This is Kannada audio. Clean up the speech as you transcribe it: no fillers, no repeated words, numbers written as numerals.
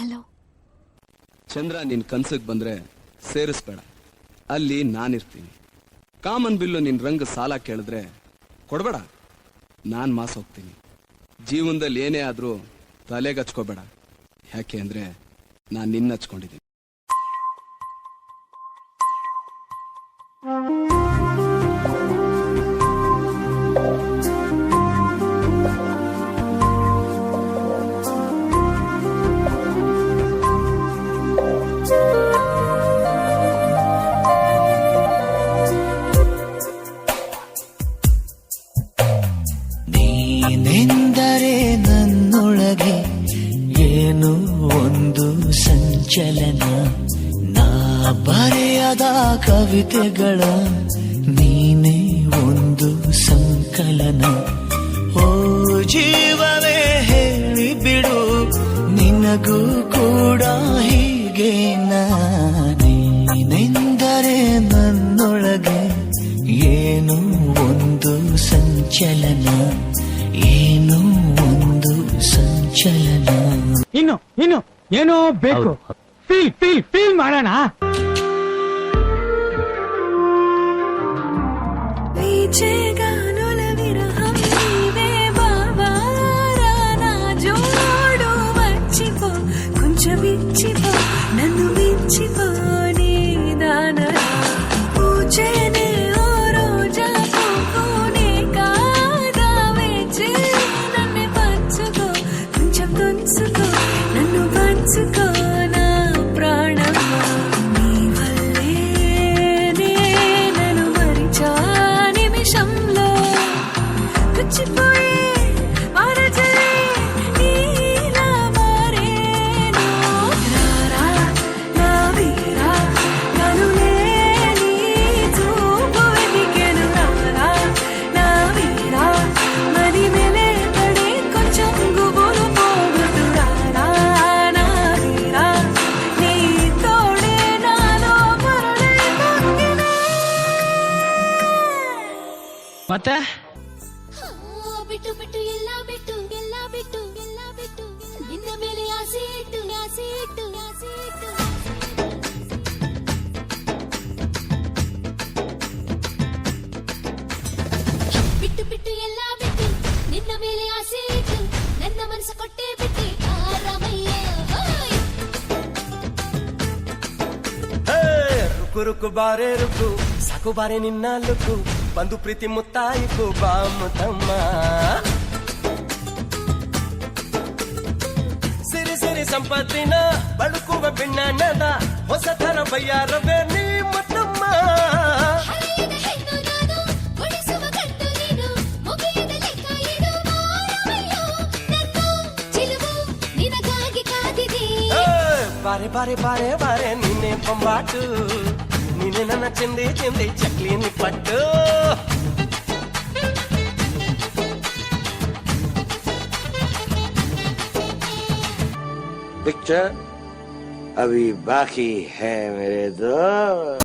ಹಲೋ. ಚಂದ್ರ ನಿನ್ ಕನ್ಸಕ್ ಬಂದ್ರೆ ಸೇರಿಸ್ಬೇಡ, ಅಲ್ಲಿ ನಾನಿರ್ತೀನಿ. ಕಾಮನ್ ಬಿಲ್ಲು ನಿನ್ ರಂಗ ಸಾಲ ಕೇಳಿದ್ರೆ ಕೊಡ್ಬೇಡ, ನಾನ್ ಮಾಸ್ ಹೋಗ್ತೀನಿ. ಜೀವನದಲ್ಲಿ ಏನೇ ಆದ್ರೂ ತಲೆಗೆ ಹಚ್ಕೋಬೇಡ, ಯಾಕೆ ಅಂದ್ರೆ ನಾನ್ ನಿನ್ನ ಹಚ್ಕೊಂಡಿದ್ದೀನಿ. ನೀನೆಂದರೆ ನನ್ನೊಳಗೆ ಏನು ಒಂದು ಸಂಚಲನ, ನಾ ಬರೆಯದ ಕವಿತೆಗಳ ನೀನೇ ಒಂದು ಸಂಕಲನ. ಓ ಜೀವವೇ ಹೇಳಿಬಿಡು, ನಿನಗೂ ಕೂಡ ಹೀಗೆ ನೀನೆಂದರೆ ನನ್ನೊಳಗೆ ಏನು ಒಂದು ಸಂಚಲನ, ಏನು ಒಂದು ಸಂಚಲನ. ಇನ್ನು ಏನೋ ಬೇಕು, ಫೀಲ್ ಮಾಡೋಣ. కొంచెం ఇచ్చిపో, నన్ను మించిపో నీ దాన పూచేనే ఓ రోజా పువ్వునే కాదా వేచి నన్ను పంచుకో, కొంచెం తుంచుకో, నన్ను పంచుకో నా ప్రాణమా. నీ వల్లేనే నన్ను మరిచా నిమిషంలో కుచ్చిపోయే వారజలే నీలా మారేను. రారా నా వీరా కనులే నీ చూపు వెతికెను. రారా నా వీరా మరి మెలే పడే కొంచెం గుబురు పోగొట్టు. రారా నా వీరా నీ తోడే నాలో మరడే పొంగినే. ಮತ್ತೆ ಬಿಟ್ಟು ಬಿಟ್ಟು ಎಲ್ಲ ಬಿಟ್ಟು ನಿನ್ನ ಮೇಲೆ ಆಸೆ ಇಟ್ಟು ಬಿಟ್ಟು ಎಲ್ಲ ಬಿಟ್ಟು ನಿನ್ನ ಮೇಲೆ ಆಸೆ ಇಟ್ಟು ನನ್ನ ಮನಸ್ಸು ಕೊಟ್ಟೆ ಬಿಟ್ಟೆ ಆರಾಮಯ್ಯ. ರುಕು ರುಕು ಬಾರೆ ರುಕು, ಸಾಕು ಬಾರೆ ನಿನ್ನ ಲುಕ್ಕು, ಬಂದು ಪ್ರೀತಿ ಮುತ್ತಾಯಿಕು ಬಾಮು ತಮ್ಮ. ಸಿರಿ ಸಿರಿ ಸಂಪತ್ತಿನ ಬಳುಕುವ ಬಿಣ್ಣದ ಹೊಸ ಥರ ಬಯ್ಯಾರವೇ ನೀ ಮುತ್ತಮ್ಮ. ಬಾರೆ ಬಾರೆ ಬಾರೆ ಬಾರೆ ನಿನ್ನೆ ಬೊಂಬಾಟು, ನೀನೆ ನನ್ನ ಚಿಂದಿ ಚಕ್ಲಿ ನಿಪ್ಪಟ್ಟು. पिक्चर अभी बाकी है मेरे दोस्त.